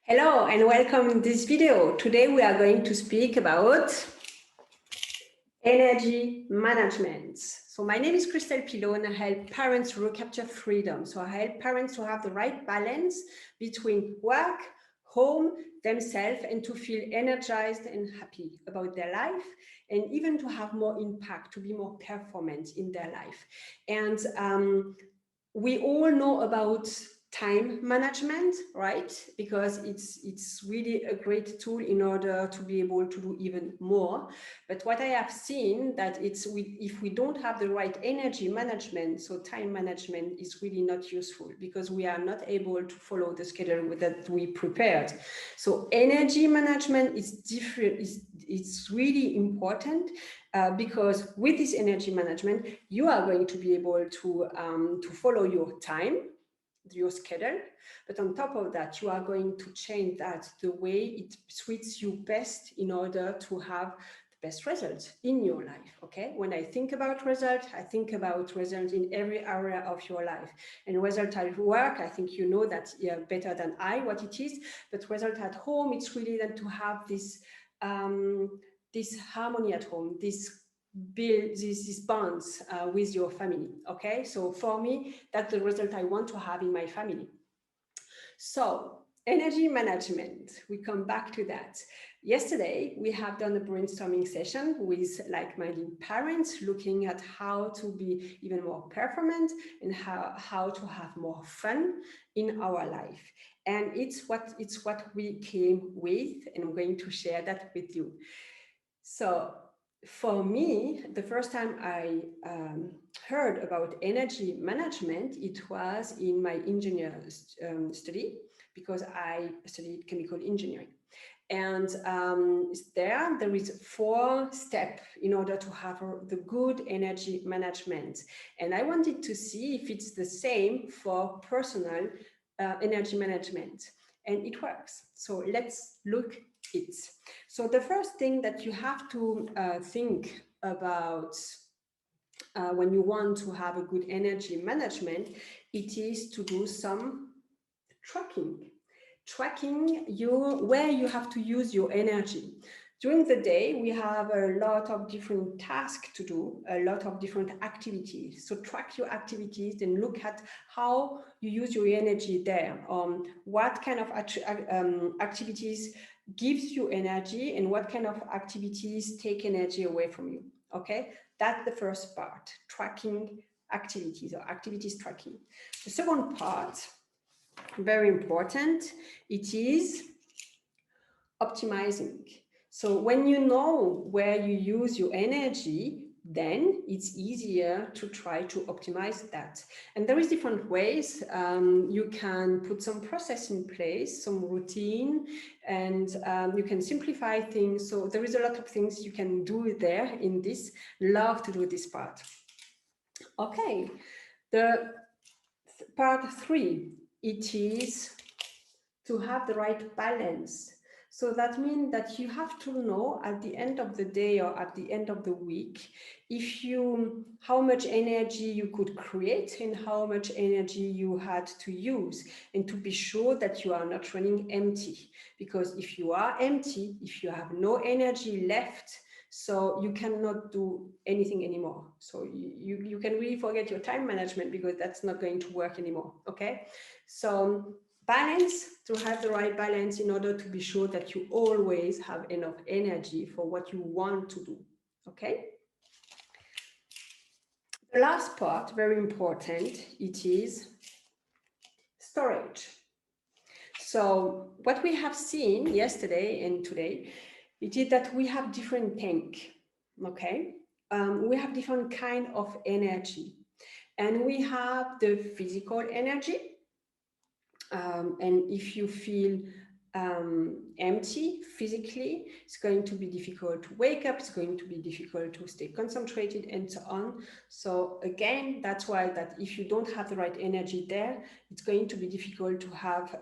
Hello and welcome to this video. Today we are going to speak about energy management. So my name is Christelle Pilot and I help parents recapture freedom. So I help parents to have the right balance between work, home, themselves, and to feel energized and happy about their life, and even to have more impact, to be more performant in their life. And we all know about time management, right? Because it's really a great tool in order to be able to do even more. But what I have seen that if we don't have the right energy management, so time management is really not useful because we are not able to follow the schedule that we prepared. So energy management is different. It's really important. Because with this energy management, you are going to be able to follow your time, your schedule, but on top of that, you are going to change that the way it suits you best in order to have the best results in your life. Okay, when I think about results, I think about results in every area of your life. And result at work, I think you know that better than I what it is, but result at home, it's really then to have this this harmony at home, this build these bonds with your family. Okay, so for me, that's the result I want to have in my family. So energy management, we come back to that. Yesterday, we have done a brainstorming session with like-minded parents looking at how to be even more performant and how to have more fun in our life. And it's what we came with, and I'm going to share that with you. So for me, the first time I heard about energy management, it was in my engineer study, because I studied chemical engineering. And there is 4 steps in order to have the good energy management. And I wanted to see if it's the same for personal energy management. And it works. So let's look it. So the first thing that you have to think about when you want to have a good energy management, it is to do some tracking where you have to use your energy. During the day, we have a lot of different tasks to do, a lot of different activities. So track your activities and look at how you use your energy there. What kind of activities gives you energy and what kind of activities take energy away from you. Okay, that's the first part, tracking activities or activities tracking. The second part, very important, it is optimizing. So when you know where you use your energy, then it's easier to try to optimize that. And there is different ways. You can put some process in place, some routine, and you can simplify things. So there is a lot of things you can do there in this. Love to do this part. Okay, the part 3, it is to have the right balance. So that means that you have to know at the end of the day or at the end of the week, how much energy you could create and how much energy you had to use, and to be sure that you are not running empty. Because if you are empty, if you have no energy left, so you cannot do anything anymore. So you can really forget your time management, because that's not going to work anymore. Okay, so balance, to have the right balance in order to be sure that you always have enough energy for what you want to do. Okay. The last part, very important, it is storage. So what we have seen yesterday and today, it is that we have different tanks. Okay. We have different kind of energy, and we have the physical energy. And if you feel empty physically, it's going to be difficult to wake up, it's going to be difficult to stay concentrated, and so on. So again, that's why that if you don't have the right energy there, it's going to be difficult to have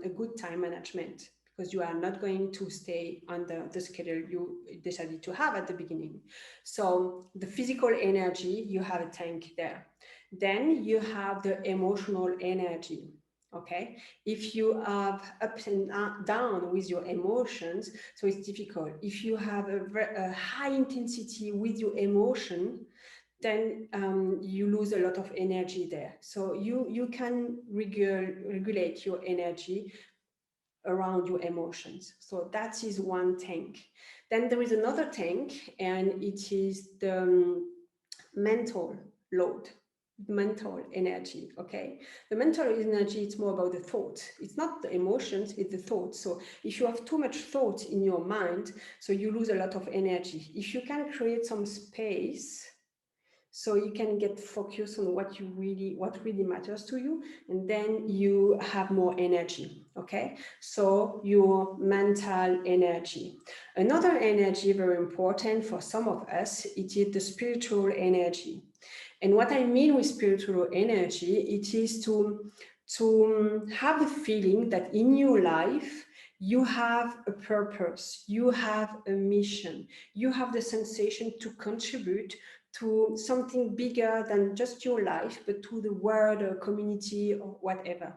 a good time management, because you are not going to stay under the schedule you decided to have at the beginning. So the physical energy, you have a tank there. Then you have the emotional energy. Okay, if you have up and down with your emotions, so it's difficult. If you have a high intensity with your emotion, then you lose a lot of energy there. So you can regulate your energy around your emotions. So that is one tank. Then there is another tank, and it is the mental load, mental energy. Okay, the mental energy, it's more about the thought. It's not the emotions, it's the thought. So if you have too much thought in your mind, so you lose a lot of energy. If you can create some space, so you can get focused on what really matters to you, and then you have more energy. Okay, so your mental energy. Another energy very important for some of us, it is the spiritual energy. And what I mean with spiritual energy, it is to have the feeling that in your life you have a purpose, you have a mission, you have the sensation to contribute to something bigger than just your life, but to the world or community or whatever.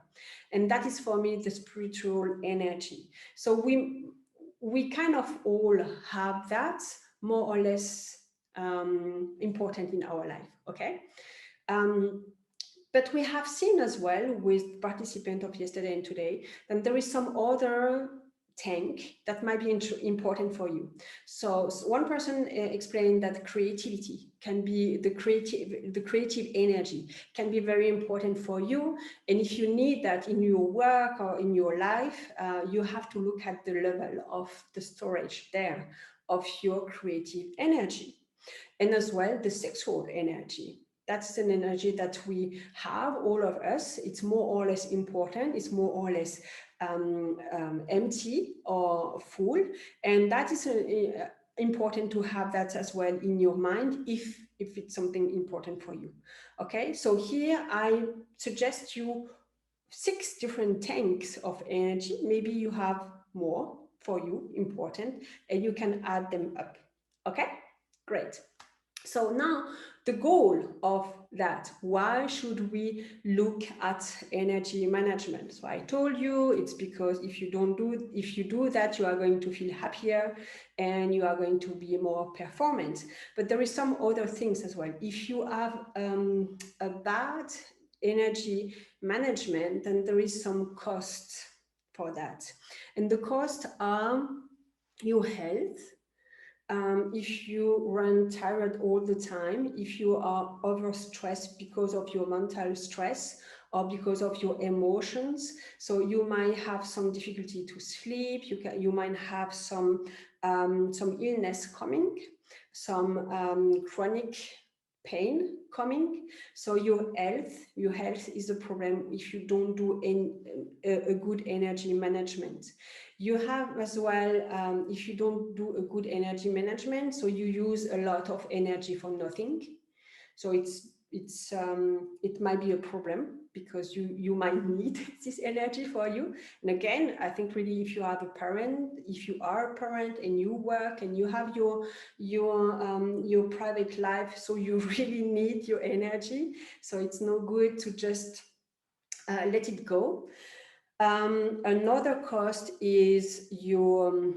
And that is for me the spiritual energy. So we kind of all have that, more or less important in our life. Okay. Um, but we have seen as well with participants of yesterday and today that there is some other tank that might be important for you. So one person explained that creativity can be the creative energy can be very important for you. And if you need that in your work or in your life, you have to look at the level of the storage there of your creative energy. And as well, the sexual energy. That's an energy that we have, all of us. It's more or less important. It's more or less empty or full. And that is important to have that as well in your mind if it's something important for you. Okay, so here I suggest you 6 different tanks of energy. Maybe you have more for you important, and you can add them up. Okay, great. So now the goal of that, why should we look at energy management? So I told you it's because if you do that, you are going to feel happier and you are going to be more performant. But there is some other things as well. If you have a bad energy management, then there is some cost for that. And the costs are your health. If you run tired all the time, if you are overstressed because of your mental stress or because of your emotions, so you might have some difficulty to sleep. You might have some illness coming, some chronic pain coming. So your health is a problem if you don't do a good energy management. You have as well, if you don't do a good energy management, so you use a lot of energy for nothing. So it might be a problem because you might need this energy for you. And again, I think really if you are a parent and you work and you have your private life, so you really need your energy. So it's no good to just let it go. Another cost is your,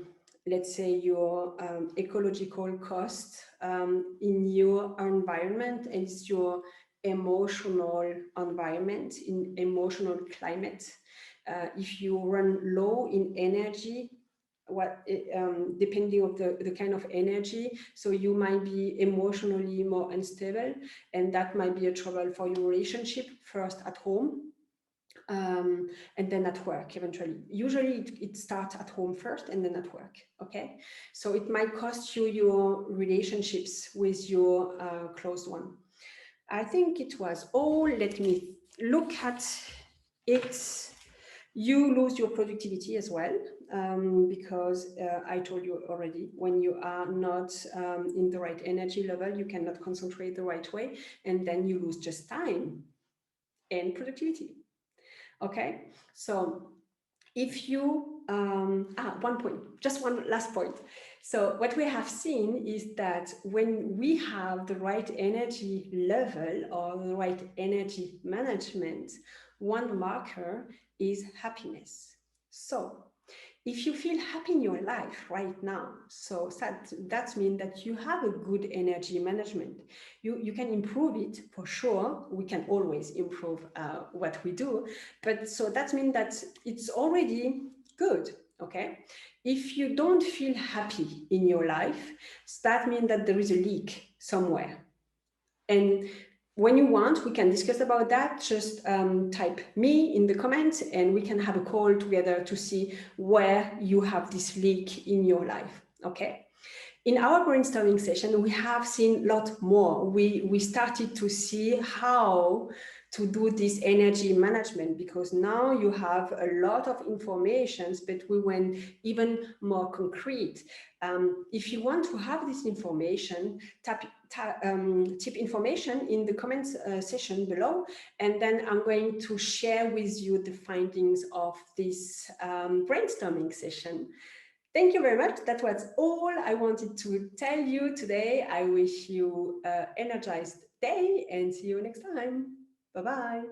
let's say, your ecological cost in your environment, and it's your emotional environment, in emotional climate. If you run low in energy, depending on the kind of energy, so you might be emotionally more unstable, and that might be a trouble for your relationship, first at home, and then at work eventually. Usually it starts at home first and then at work. Okay, so it might cost you your relationships with your close one. I think it was all. Let me look at it. You lose your productivity as well, because I told you already, when you are not in the right energy level, you cannot concentrate the right way, and then you lose just time and productivity. Okay, so if you, one point, just one last point. So what we have seen is that when we have the right energy level or the right energy management, one marker is happiness. So if you feel happy in your life right now, so that means that you have a good energy management. You can improve it for sure. We can always improve what we do, but so that means that it's already good. Okay, if you don't feel happy in your life, that means that there is a leak somewhere. And when you want, we can discuss about that. Just type me in the comments and we can have a call together to see where you have this leak in your life, okay? In our brainstorming session, we have seen a lot more. We started to see how to do this energy management, because now you have a lot of information, but we went even more concrete. If you want to have this information, tip information in the comments section below, and then I'm going to share with you the findings of this brainstorming session. Thank you very much. That was all I wanted to tell you today. I wish you an energized day and see you next time. Bye-bye.